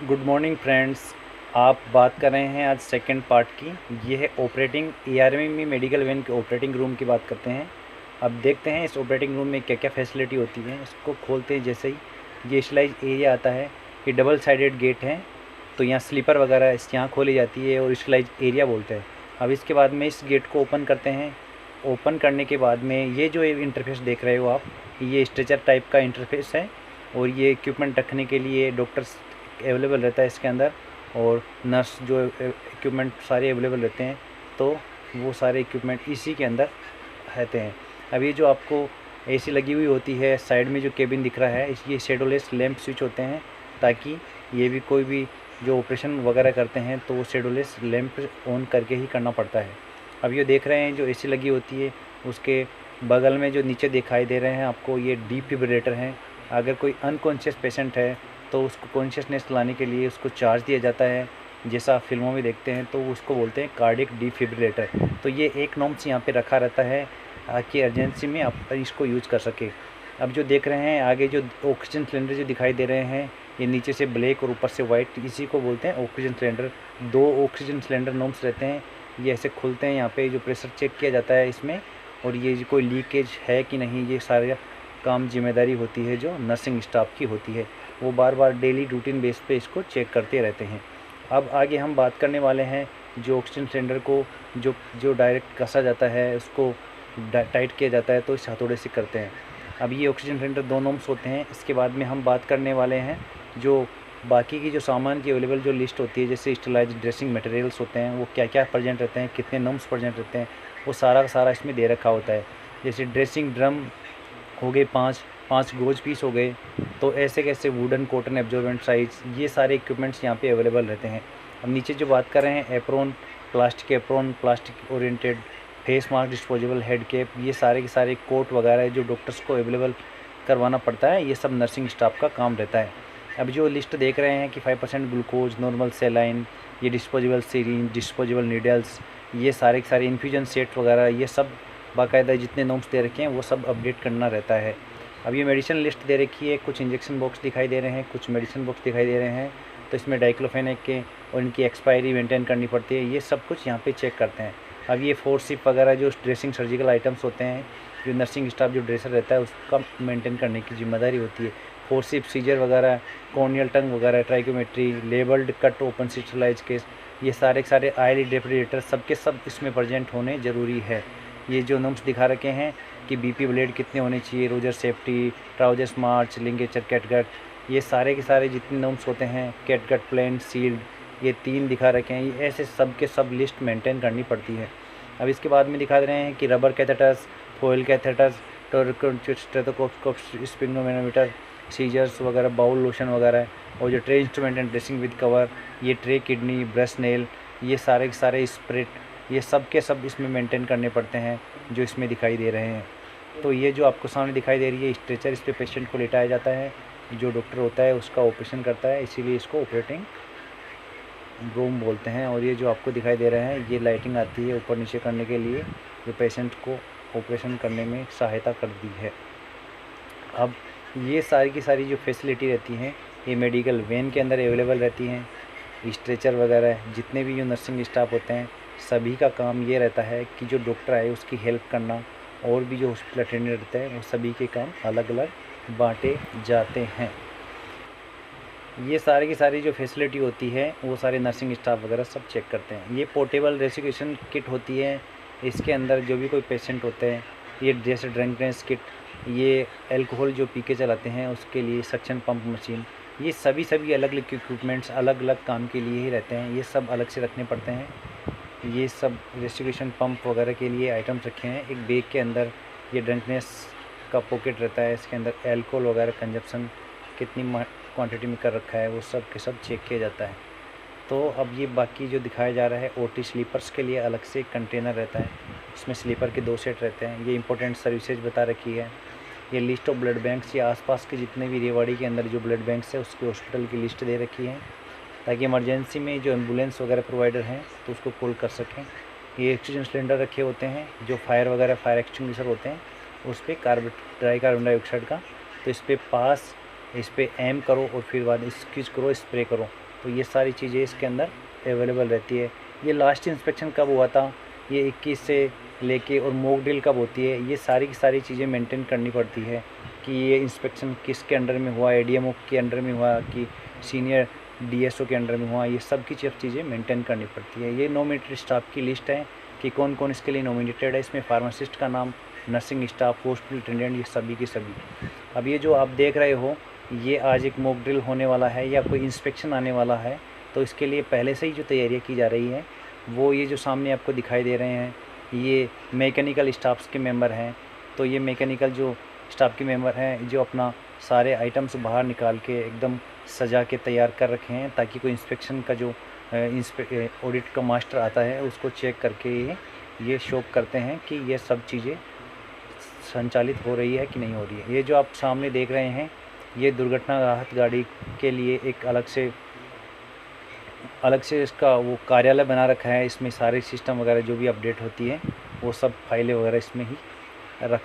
Good morning friends. आप बात कर रहे हैं आज सेकंड पार्ट की। ये है ऑपरेटिंग एआरएमई मेडिकल वैन के ऑपरेटिंग रूम की बात करते हैं। अब देखते हैं इस ऑपरेटिंग रूम में क्या क्या फैसिलिटी होती है। इसको खोलते हैं जैसे ही ये स्लाइज एरिया आता है। ये डबल साइडेड गेट है, तो यहाँ स्लीपर वगैरह इस यहाँ खोली जाती है और स्लाइज एरिया बोलते हैं। अब इसके बाद में इस गेट को ओपन करते हैं। ओपन करने के बाद में ये जो इंटरफेस देख रहे हो आप, ये स्ट्रेचर टाइप का इंटरफेस है और ये इक्विपमेंट रखने के लिए डॉक्टर्स अवेलेबल रहता है इसके अंदर, और नर्स जो इक्विपमेंट सारे अवेलेबल रहते हैं, तो वो सारे इक्विपमेंट इसी के अंदर रहते हैं। अब ये जो आपको एसी लगी हुई होती है, साइड में जो केबिन दिख रहा है, ये शेडोलेस लैंप स्विच होते हैं, ताकि ये भी कोई भी जो ऑपरेशन वगैरह करते हैं तो वो शेडोलेस लैंप ऑन करके ही करना पड़ता है। अब ये देख रहे हैं जो एसी लगी होती है, उसके बगल में जो नीचे दिखाई दे रहे हैं आपको, ये डिफिब्रिलेटर हैं। अगर कोई अनकॉन्शियस पेशेंट है तो उसको कॉन्शियसनेस लाने के लिए उसको चार्ज दिया जाता है, जैसा आप फिल्मों में देखते हैं, तो उसको बोलते हैं कार्डियक डिफिब्रिलेटर। तो ये एक नॉर्म्स यहाँ पे रखा रहता है ताकि अर्जेंसी में आप इसको यूज़ कर सके। अब जो देख रहे हैं आगे जो ऑक्सीजन सिलेंडर जो दिखाई दे रहे हैं, ये नीचे से ब्लैक और ऊपर से वाइट, इसी को बोलते हैं oxygen cylinder. 2 oxygen cylinder norms रहते हैं, ये ऐसे खुलते हैं। यहाँ पे जो प्रेशर चेक किया जाता है इसमें, और ये कोई लीकेज है कि नहीं, ये सारा काम जिम्मेदारी होती है जो नर्सिंग स्टाफ की होती है। वो बार बार डेली रूटीन बेस पे इसको चेक करते रहते हैं। अब आगे हम बात करने वाले हैं जो ऑक्सीजन सिलेंडर को जो जो डायरेक्ट कसा जाता है, उसको टाइट किया जाता है, तो इस हथौड़े से करते हैं। अब ये ऑक्सीजन सिलेंडर 2 नॉर्म्स होते हैं। इसके बाद में हम बात करने वाले हैं जो बाकी की जो सामान की अवेलेबल जो लिस्ट होती है, जैसे स्टेलाइज ड्रेसिंग मटेरियल्स होते हैं, वो क्या क्या प्रेजेंट रहते हैं, कितने नॉर्म्स प्रेजेंट रहते हैं, वो सारा का सारा इसमें दे रखा होता है। जैसे ड्रेसिंग ड्रम हो गए 5 गोज पीस हो गए, तो ऐसे कैसे वुडन कॉटन एब्जॉर्बेंट साइज, ये सारे इक्विपमेंट्स यहाँ पे अवेलेबल रहते हैं। अब नीचे जो बात कर रहे हैं apron, plastic oriented face mask, disposable head cap, ये सारे के सारे कोट वगैरह जो डॉक्टर्स को अवेलेबल करवाना पड़ता है, ये सब नर्सिंग स्टाफ का काम रहता है। अब जो लिस्ट देख रहे हैं कि 5% ग्लूकोज, नॉर्मल सेलाइन, ये डिस्पोजेबल सीरीन, डिस्पोजेबल नीडल्स, ये सारे के सारे इन्फ्यूजन सेट वगैरह, ये सब बाकायदा जितने नॉर्म्स दे रखे हैं वो सब अपडेट करना रहता है। अब ये मेडिसिन लिस्ट दे रखी है, कुछ इंजेक्शन बॉक्स दिखाई दे रहे हैं, कुछ मेडिसिन बॉक्स दिखाई दे रहे हैं, तो इसमें डाइक्लोफेनेक के और इनकी एक्सपायरी मेंटेन करनी पड़ती है, ये सब कुछ यहाँ पे चेक करते हैं। अब ये फोर्सिप वगैरह जो ड्रेसिंग सर्जिकल आइटम्स होते हैं, जो नर्सिंग स्टाफ जो ड्रेसर रहता है उसका मेंटेन करने की जिम्मेदारी होती है। फोर्सिप, सीजर वगैरह, कॉर्नियल टंग वगैरह, ट्राइकोमेट्री, लेबल्ड कट ओपन सिस्टलाइज केस, ये सारे के सारे आईली डेफिब्रिलेटर सबके सब इसमें प्रेजेंट होने ज़रूरी है। ये जो नॉर्म्स दिखा रखे हैं कि बीपी ब्लेड कितने होने चाहिए, रोजर सेफ्टी, ट्राउजर्स मार्च, लिंगेचर, कैटगट, ये सारे के सारे जितने नॉर्म्स होते हैं, कैटगट प्लेन सील्ड, ये 3 दिखा रखे हैं। ये ऐसे सब के सब लिस्ट मेंटेन करनी पड़ती है। अब इसके बाद में दिखा रहे हैं कि rubber catheters, foil catheters, stethoscope, sphygmomanometer, scissors वगैरह, बाउल लोशन वगैरह, और जो tray instrument and dressing with cover, ये ट्रे किडनी, ब्रश नेल, ये सारे के सारे स्प्रिट, ये सब के सब इसमें मेंटेन करने पड़ते हैं जो इसमें दिखाई दे रहे हैं। तो ये जो आपको सामने दिखाई दे रही है स्ट्रेचर, इस पे पेशेंट को लेटाया जाता है, जो डॉक्टर होता है उसका ऑपरेशन करता है, इसीलिए इसको ऑपरेटिंग रूम बोलते हैं। और ये जो आपको दिखाई दे रहा है, ये लाइटिंग आती है ऊपर नीचे करने के लिए, जो पेशेंट को ऑपरेशन करने में सहायता करती है। अब ये सारी की सारी जो फैसिलिटी रहती हैं, ये मेडिकल वैन के अंदर अवेलेबल रहती हैं। स्ट्रेचर वगैरह जितने भी जो नर्सिंग स्टाफ होते हैं, सभी का काम ये रहता है कि जो डॉक्टर आए उसकी हेल्प करना, और भी जो हॉस्पिटल अटेंडेंट रहते हैं वो सभी के काम अलग अलग बांटे जाते हैं। ये सारी की सारी जो फैसिलिटी होती है वो सारे नर्सिंग स्टाफ वगैरह सब चेक करते हैं। ये पोर्टेबल रेसिक्यूशन किट होती है, इसके अंदर जो भी कोई पेशेंट होते हैं, ये जैसे ड्रिंकनेस किट, ये अल्कोहल जो पी के चलाते हैं उसके लिए सक्शन पंप मशीन, ये सभी अलग अलग इक्विपमेंट्स अलग अलग काम के लिए ही रहते हैं, ये सब अलग से रखने पड़ते हैं। ये सब रेस्टिट्यूशन पंप वगैरह के लिए आइटम्स रखे हैं एक बैग के अंदर। ये ड्रिंकनेस का पॉकेट रहता है, इसके अंदर अल्कोहल वगैरह कंजप्शन कितनी क्वांटिटी में कर रखा है वो सब के सब चेक किया जाता है। तो अब ये बाकी जो दिखाया जा रहा है, ओटी स्लीपर्स के लिए अलग से कंटेनर रहता है, इसमें स्लीपर के 2 सेट रहते हैं। ये इंपॉर्टेंट सर्विसेज बता रखी है। ये लिस्ट ऑफ ब्लड बैंक्स, ये आसपास के जितने भी रेवाड़ी के अंदर जो ब्लड बैंक्स है उसके हॉस्पिटल की लिस्ट दे रखी है, ताकि इमरजेंसी में जो एम्बुलेंस वगैरह प्रोवाइडर हैं तो उसको कॉल कर सकें। ये ऑक्सीजन सिलेंडर रखे होते हैं, जो फायर एक्सटिंग्विशर होते हैं उस पर ड्राई कार्बन डाइऑक्साइड का, तो इस पर पास, इस पर एम करो और फिर बाद स्क्विज करो, स्प्रे करो, तो ये सारी चीज़ें इसके अंदर अवेलेबल रहती है। ये लास्ट इंस्पेक्शन कब हुआ था, ये 21 से लेके और मॉक ड्रिल कब होती है, ये सारी की सारी चीज़ें मेंटेन करनी पड़ती है कि ये इंस्पेक्शन किसके अंडर में हुआ, एडीएमओ के अंडर में हुआ कि सीनियर डीएसओ के अंडर में हुआ, ये सब की चीज़ें मेंटेन करनी पड़ती है। ये नॉमिनेटेड स्टाफ की लिस्ट है कि कौन कौन इसके लिए नॉमिनेटेड है। इसमें फार्मासिस्ट का नाम, नर्सिंग स्टाफ, हॉस्पिटल अटेंडेंट, ये सभी की सभी। अब ये जो आप देख रहे हो, ये आज एक मॉक ड्रिल होने वाला है या कोई इंस्पेक्शन आने वाला है, तो इसके लिए पहले से ही जो तैयारियाँ की जा रही है वो ये जो सामने आपको दिखाई दे रहे हैं, ये मैकेनिकल स्टाफ्स के मेंबर हैं। तो ये मैकेनिकल जो स्टाफ के मेंबर हैं जो अपना सारे आइटम्स बाहर निकाल के एकदम सजा के तैयार कर रखे हैं, ताकि कोई इंस्पेक्शन का जो ऑडिट का मास्टर आता है उसको चेक करके ये शो करते हैं कि ये सब चीज़ें संचालित हो रही है कि नहीं हो रही है। ये जो आप सामने देख रहे हैं, ये दुर्घटना राहत गाड़ी के लिए एक अलग से इसका वो कार्यालय बना रखा है। इसमें सारे सिस्टम वगैरह जो भी अपडेट होती है वो सब फाइलें वगैरह इसमें ही रख